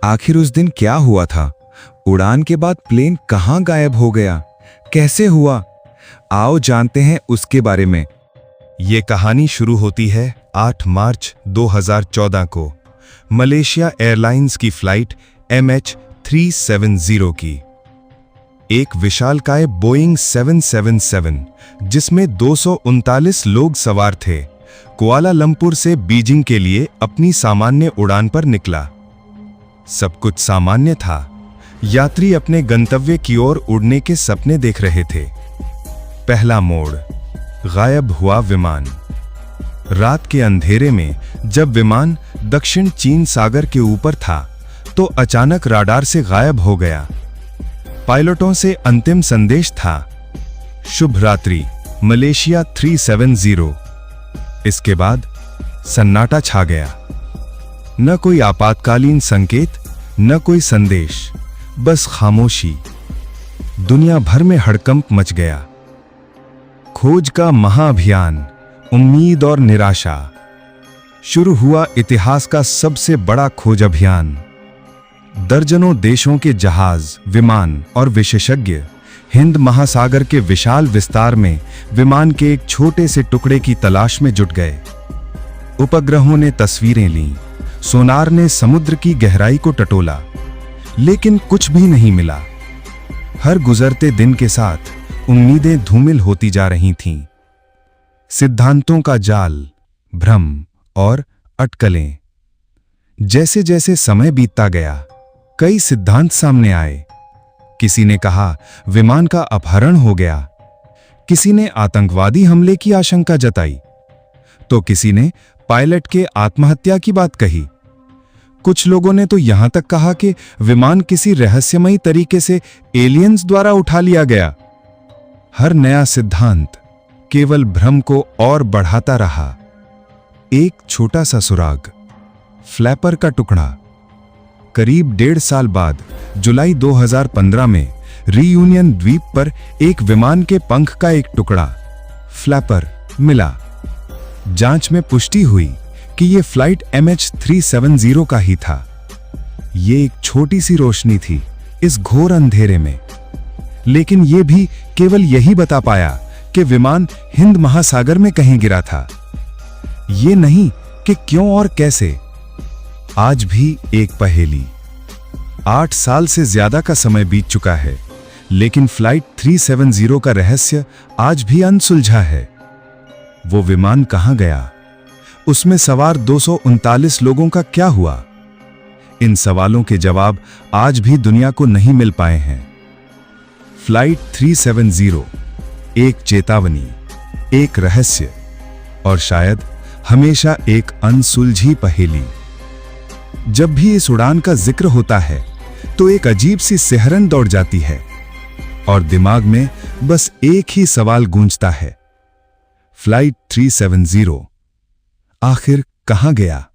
आखिर उस दिन क्या हुआ था? उड़ान के बाद प्लेन कहां गायब हो गया? कैसे हुआ? आओ जानते हैं उसके बारे में। ये कहानी शुरू होती है 8 मार्च 2014 को मलेशिया एयरलाइंस की फ्लाइट MH370 की। एक विशालकाय बोइंग 777 जिसमें 239 लोग सवार थे, कुआलालंपुर से बीजिंग के लिए अपनी सामान्य उड़ान पर निकला। सब कुछ सामान्य था। यात्री अपने गंतव्य की ओर उड़ने के सपने देख रहे थे। पहला मोड़, गायब हुआ विमान। रात के अंधेरे में जब विमान दक्षिण चीन सागर के ऊपर था तो अचानक राडार से गायब हो गया। पायलटों से अंतिम संदेश था, शुभ रात्रि मलेशिया 370। इसके बाद सन्नाटा छा गया। न कोई आपातकालीन संकेत, न कोई संदेश, बस खामोशी। दुनिया भर में हड़कंप मच गया। खोज का महाअभियान, उम्मीद और निराशा। शुरू हुआ इतिहास का सबसे बड़ा खोज अभियान। दर्जनों देशों के जहाज, विमान और विशेषज्ञ हिंद महासागर के विशाल विस्तार में विमान के एक छोटे से टुकड़े की तलाश में जुट गए। उपग्रहों ने तस्वीरें लीं, सोनार ने समुद्र की गहराई को टटोला, लेकिन कुछ भी नहीं मिला। हर गुजरते दिन के साथ उम्मीदें धूमिल होती जा रही थीं। सिद्धांतों का जाल, भ्रम और अटकलें। जैसे जैसे समय बीतता गया, कई सिद्धांत सामने आए। किसी ने कहा विमान का अपहरण हो गया, किसी ने आतंकवादी हमले की आशंका जताई, तो किसी ने पायलट के आत्महत्या की बात कही। कुछ लोगों ने तो यहां तक कहा कि विमान किसी रहस्यमयी तरीके से एलियंस द्वारा उठा लिया गया। हर नया सिद्धांत केवल भ्रम को और बढ़ाता रहा। एक छोटा सा सुराग, फ्लैपर का टुकड़ा। करीब 1.5 साल बाद जुलाई 2015 में रीयूनियन द्वीप पर एक विमान के पंख का एक टुकड़ा, फ्लैपर, मिला। जांच में पुष्टि हुई कि यह फ्लाइट MH370 का ही था। यह एक छोटी सी रोशनी थी इस घोर अंधेरे में, लेकिन यह भी केवल यही बता पाया कि विमान हिंद महासागर में कहीं गिरा था। यह नहीं कि क्यों और कैसे। आज भी एक पहेली। 8 साल से ज्यादा का समय बीत चुका है, लेकिन फ्लाइट 370 का रहस्य आज भी अनसुलझा है। वो विमान कहां गया? उसमें सवार 239 लोगों का क्या हुआ? इन सवालों के जवाब आज भी दुनिया को नहीं मिल पाए हैं। फ्लाइट 370 एक चेतावनी, एक रहस्य और शायद हमेशा एक अनसुलझी पहेली। जब भी इस उड़ान का जिक्र होता है तो एक अजीब सी सिहरन दौड़ जाती है और दिमाग में बस एक ही सवाल गूंजता है, फ्लाइट 370 आखिर कहां गया?